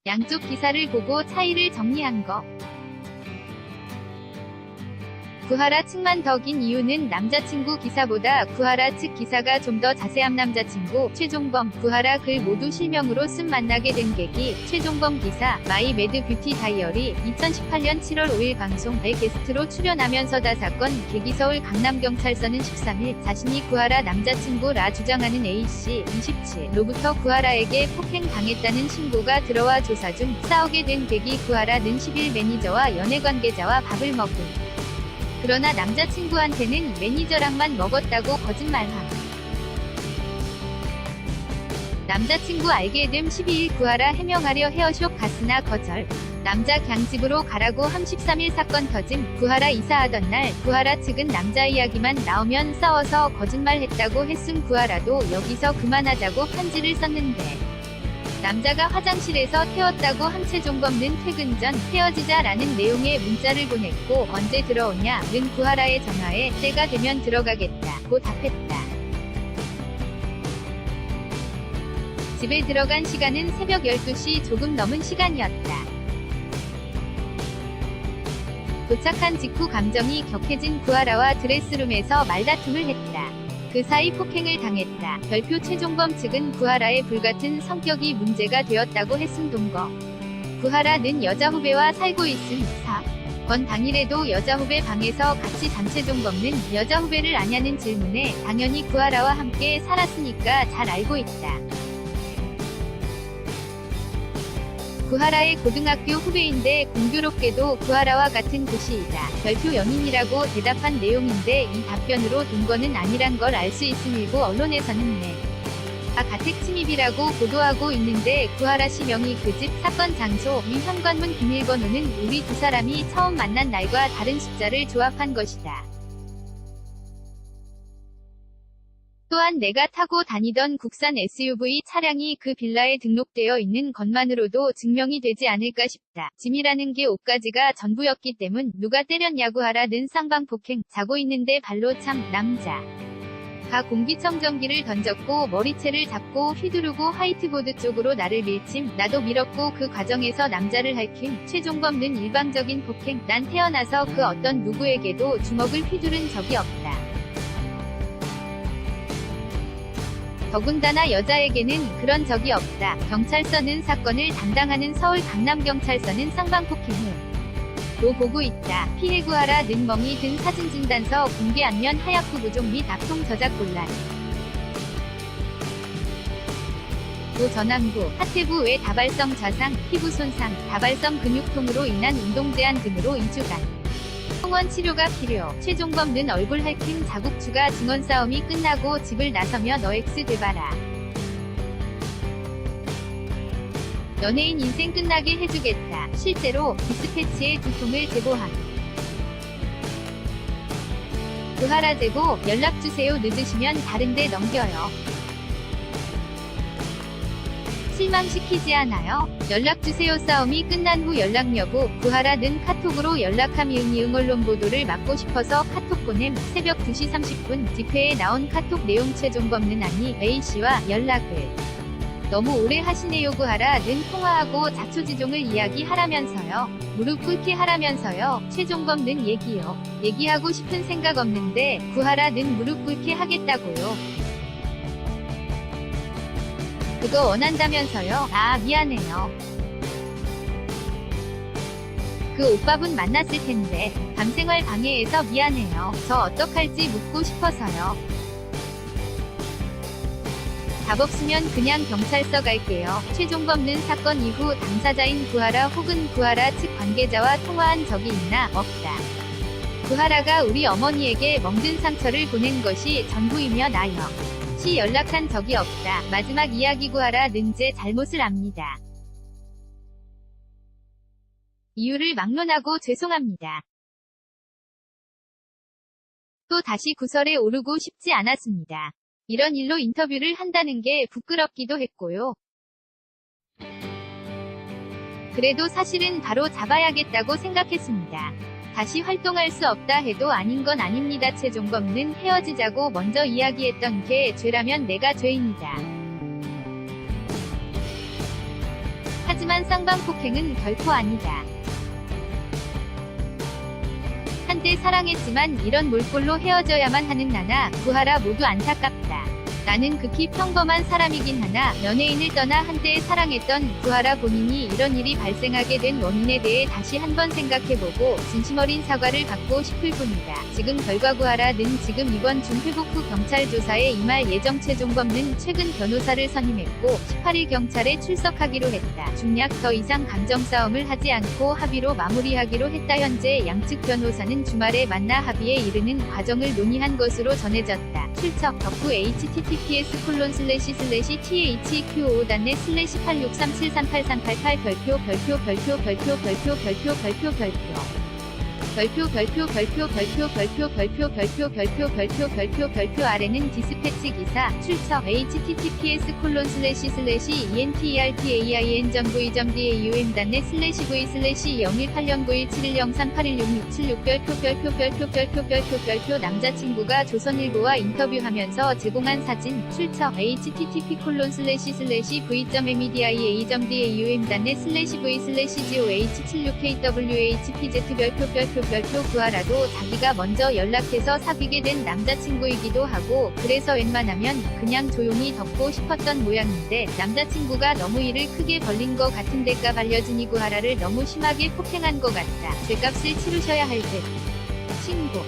양쪽 기사를 보고 차이를 정리한 거. 구하라 측만 더 긴 이유는 남자친구 기사보다 구하라 측 기사가 좀 더 자세함. 남자친구 최종범, 구하라 글 모두 실명으로 쓴. 만나게 된 계기 최종범 기사 마이 매드 뷰티 다이어리 2018년 7월 5일 방송에 게스트로 출연하면서 사건 계기 서울 강남경찰서는 13일 자신이 구하라 남자친구라 주장하는 A씨 27로부터 구하라에게 폭행당했다는 신고가 들어와 조사 중 싸우게 된 계기 구하라는 10일 매니저와 연애관계자와 밥을 먹은. 그러나 남자친구한테는 매니저랑만 먹었다고 거짓말함. 남자친구 알게 됨 12일 구하라 해명하려 헤어숍 갔으나 거절. 남자 갱 집으로 가라고 함. 13일 사건 터짐. 구하라 이사하던 날 구하라 측은 남자 이야기만 나오면 싸워서 거짓말했다고 했음. 구하라도 여기서 그만하자고 편지를 썼는데 남자가 화장실에서 태웠다고 함. 최종범는 퇴근 전 헤어지자라는 내용의 문자를 보냈고 언제 들어오냐 는 구하라의 전화에 때가 되면 들어가겠다 고 답했다. 집에 들어간 시간은 새벽 12시 조금 넘은 시간이었다. 도착한 직후 감정이 격해진 구하라와 드레스룸에서 말다툼을 했다. 그 사이 폭행을 당했다. 별표 최종범 측은 구하라의 불같은 성격이 문제가 되었다고 했음. 동거. 구하라는 여자 후배와 살고 있음. 사건 당일에도 여자 후배 방에서 같이 잠. 최종범은 여자 후배를 아냐는 질문에 당연히 구하라와 함께 살았으니까 잘 알고 있다. 구하라의 고등학교 후배인데 공교롭게도 구하라와 같은 도시이다. 별표 연인이라고 대답한 내용인데 이 답변으로 동거는 아니란 걸 알 수 있음. 일부 언론에서는 가택 침입이라고 보도하고 있는데 구하라 씨 명의 그 집 사건 장소 위 현관문 비밀번호는 우리 두 사람이 처음 만난 날과 다른 숫자를 조합한 것이다. 또한 내가 타고 다니던 국산 SUV 차량이 그 빌라에 등록되어 있는 것만으로도 증명이 되지 않을까 싶다. 짐이라는 게 옷가지가 전부였기 때문. 누가 때렸냐고 하라는 쌍방폭행. 자고 있는데 발로 참. 남자 가 공기청정기를 던졌고 머리채를 잡고 휘두르고 화이트보드 쪽으로 나를 밀침. 나도 밀었고 그 과정에서 남자를 핥힘. 최종범는 일방적인 폭행. 난 태어나서 그 어떤 누구에게도 주먹을 휘두른 적이 없다. 더군다나 여자에게는 그런 적이 없다. 경찰서는 사건을 담당하는 서울 강남경찰서는 쌍방폭행을 로 보고 있다. 피해 구하라는 멍이 든 사진진단서 공개 안면 하얗고 부족 및 악통 저작 곤란. 도 전완부, 하태부 외 다발성 좌상, 피부 손상, 다발성 근육통으로 인한 운동 제한 등으로 2주간 통원 치료가 필요. 최종범는 얼굴 핥힘 자국 추가 증언 싸움이 끝나고 집을 나서며 너 X 돼봐라. 연예인 인생 끝나게 해주겠다. 실제로 디스패치의 두통을 제보함. 구하라 제보 연락주세요. 늦으시면 다른데 넘겨요. 실망시키지 않아요? 연락주세요. 싸움이 끝난 후 연락 여부. 구하라는 카톡으로 연락함. 이응 언론 보도를 막고 싶어서 카톡 보냄. 새벽 2시 30분 집회에 나온 카톡 내용. 최종범는 아니 A씨와 연락을 너무 오래 하시네요. 구하라는 통화하고 자초지종을 이야기하라면서요. 무릎 꿇게 하라면서요. 최종범는 얘기요. 얘기하고 싶은 생각 없는데 구하라는 무릎 꿇게 하겠다고요. 그거 원한다면서요. 아 미안해요. 그 오빠분 만났을 텐데 밤생활 방해해서 미안해요. 저 어떡할지 묻고 싶어서요. 답 없으면 그냥 경찰서 갈게요. 최종범는 사건 이후 당사자인 구하라 혹은 구하라 측 관계자와 통화한 적이 있나? 없다. 구하라가 우리 어머니에게 멍든 상처를 보낸 것이 전부이며 나요. 시 연락한 적이 없다. 마지막 이야기. 구하라는 제 잘못을 압니다. 이유를 막론하고 죄송합니다. 또 다시 구설에 오르고 싶지 않았습니다. 이런 일로 인터뷰를 한다는 게 부끄럽기도 했고요. 그래도 사실은 바로 잡아야겠다고 생각했습니다. 다시 활동할 수 없다 해도 아닌 건 아닙니다. 최종범는 헤어지자고 먼저 이야기했던 게 죄라면 내가 죄인이다. 하지만 하지만 쌍방폭행은 결코 아니다. 한때 사랑했지만 이런 몰골로 헤어져야만 하는 나나 구하라 모두 안타깝다. 나는 극히 평범한 사람이긴 하나 연예인을 떠나 한때 사랑했던 구하라 본인이 이런 일이 발생하게 된 원인에 대해 다시 한번 생각해보고 진심 어린 사과를 받고 싶을 뿐이다. 지금 결과 구하라는 지금 이번 중 회복 후 경찰 조사에 임할 예정 최종범은 최근 변호사를 선임했고 18일 경찰에 출석하기로 했다. 중약 더 이상 감정 싸움을 하지 않고 합의로 마무리하기로 했다. 현재 양측 변호사는 주말에 만나 합의에 이르는 과정을 논의한 것으로 전해졌다. 출석 덕후 https://thq5.net/863738388 별표 아래는 디스패치 기사 출석 https://entertaim.v.daum.net/923816676 남자친구가 조선일보와 인터뷰하면서 제공한 사진 출석 http://v.media.a점.daum.net/v/goh76kwhpz 구하라도 자기가 먼저 연락해서 사귀게 된 남자친구이기도 하고 그래서 웬만하면 그냥 조용히 덮고 싶었던 모양인데 남자친구가 너무 일을 크게 벌린 거 같은 데값 알려주니 구하라를 너무 심하게 폭행한 것 같다. 죗값을 치르셔야 할 듯. 신고